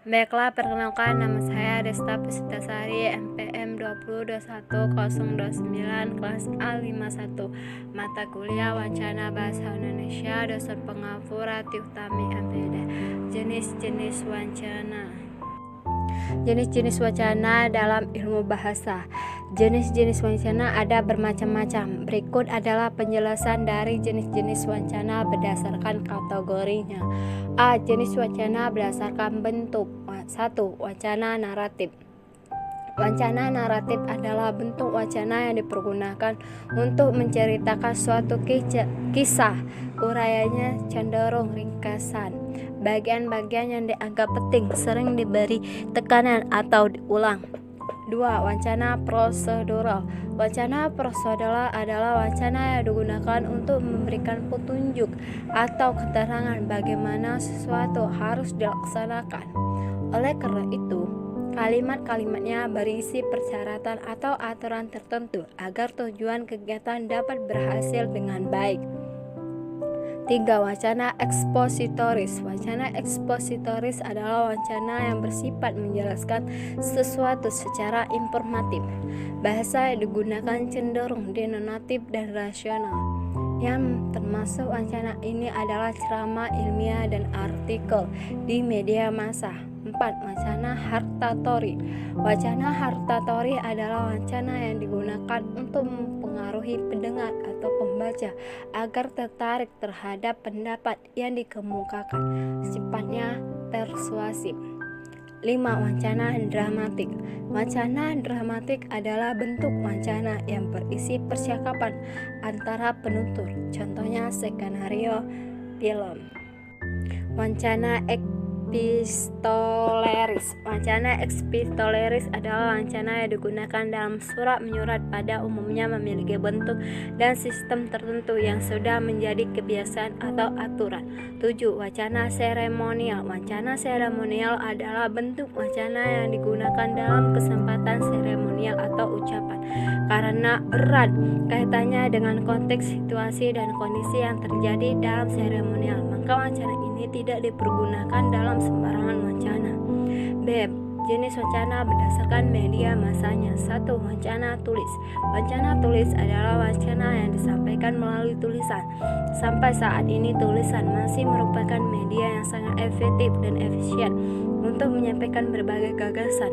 Baiklah, perkenalkan nama saya Desta Pusitasari, MPM 2021-029, kelas A51, mata kuliah Wacana Bahasa Indonesia, dosen pengampu Rati Utami, MPD. Jenis-jenis wacana. Jenis-jenis wacana dalam ilmu bahasa. Jenis-jenis wacana ada bermacam-macam. Berikut adalah penjelasan dari jenis-jenis wacana berdasarkan kategorinya. A. Jenis wacana berdasarkan bentuk. 1. Wacana naratif. Wacana naratif adalah bentuk wacana yang dipergunakan untuk menceritakan suatu kisah. Urayanya cenderung ringkasan. Bagian-bagian yang dianggap penting sering diberi tekanan atau diulang. 2. Wacana prosedural. Wacana prosedural adalah wacana yang digunakan untuk memberikan petunjuk atau keterangan bagaimana sesuatu harus dilaksanakan. Oleh karena itu, kalimat-kalimatnya berisi persyaratan atau aturan tertentu agar tujuan kegiatan dapat berhasil dengan baik. 3. Wacana ekspositoris. Wacana ekspositoris adalah wacana yang bersifat menjelaskan sesuatu secara informatif. Bahasa yang digunakan cenderung denotatif dan rasional. Yang termasuk wacana ini adalah ceramah ilmiah dan artikel di media massa. 4. Wacana hartatori. Wacana hartatori adalah wacana yang digunakan untuk mempengaruhi pendengar atau pembaca agar tertarik terhadap pendapat yang dikemukakan. Sifatnya persuasif. 5. Wacana dramatik. Wacana dramatik adalah bentuk wacana yang berisi percakapan antara penutur. Contohnya skenario film. Wacana epistoleris. Wacana epistoleris adalah wacana yang digunakan dalam surat menyurat, pada umumnya memiliki bentuk dan sistem tertentu yang sudah menjadi kebiasaan atau aturan. 7. Wacana seremonial. Wacana seremonial adalah bentuk wacana yang digunakan dalam kesempatan seremonial atau ucapan karena erat kaitannya dengan konteks, situasi, dan kondisi yang terjadi dalam seremonial, maka wacana ini tidak dipergunakan dalam sembarangan wacana. B. Jenis wacana berdasarkan media masanya. 1. Wacana tulis. Wacana tulis adalah wacana yang disampaikan melalui tulisan. Sampai saat ini tulisan masih merupakan media yang sangat efektif dan efisien untuk menyampaikan berbagai gagasan,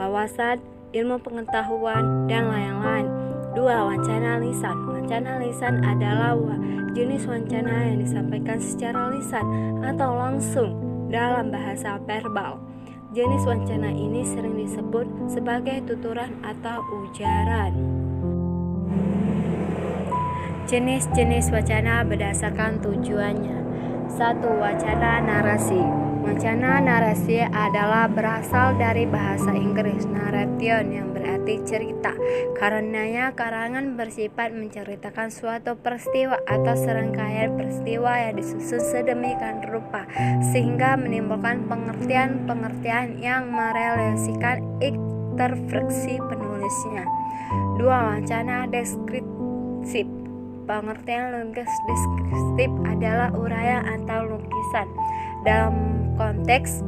wawasan, ilmu pengetahuan, dan lain-lain. 2. Wacana lisan. Wacana lisan adalah jenis wacana yang disampaikan secara lisan atau langsung dalam bahasa verbal. Jenis wacana ini sering disebut sebagai tuturan atau ujaran. Jenis-jenis wacana berdasarkan tujuannya. 1. Wacana narasi. Wacana narasi adalah berasal dari bahasa Inggris narration yang berarti cerita. Karenanya karangan bersifat menceritakan suatu peristiwa atau serangkaian peristiwa yang disusun sedemikian rupa sehingga menimbulkan pengertian-pengertian yang merelasikan interpretasi penulisnya. 2. Wacana deskriptif. Pengertian logis deskriptif adalah uraian atau lukisan. Dalam konteks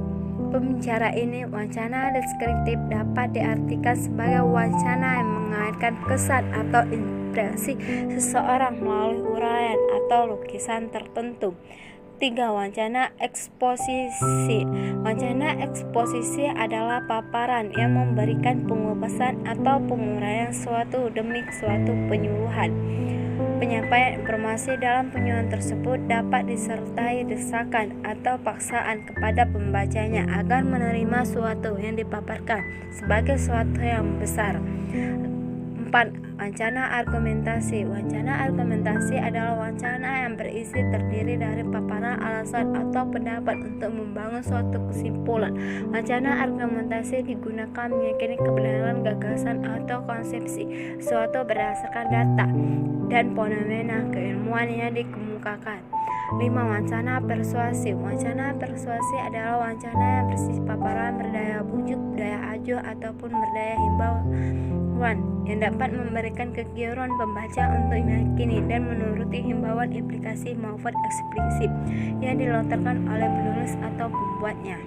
pembicara ini, wacana deskriptif dapat diartikan sebagai wacana yang mengaitkan kesan atau impresi seseorang melalui uraian atau lukisan tertentu. 3. Wacana eksposisi. Wacana eksposisi adalah paparan yang memberikan pengupasan atau penguraian suatu demi suatu penyuluhan. Penyampaian informasi dalam penyuluhan tersebut dapat disertai desakan atau paksaan kepada pembacanya agar menerima suatu yang dipaparkan sebagai suatu yang besar. 4. Wacana argumentasi. Wacana argumentasi adalah wacana yang berisi terdiri dari paparan alasan atau pendapat untuk membangun suatu kesimpulan. Wacana argumentasi digunakan meyakini kebenaran gagasan atau konsepsi suatu berdasarkan data dan fenomena keilmuan yang dikemukakan. 5. Wacana persuasi. Wacana persuasi adalah wacana yang berisi paparan berdaya bujuk, berdaya ajuh, ataupun berdaya himbauan yang dapat memberikan kegiatan pembaca untuk meyakini dan menuruti himbauan implikasi maupun eksplisit yang dilontarkan oleh penulis atau pembuatnya.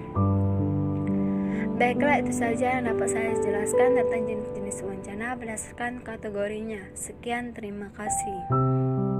Baiklah, itu saja yang dapat saya jelaskan tentang jenis-jenis wawancara berdasarkan kategorinya. Sekian, terima kasih.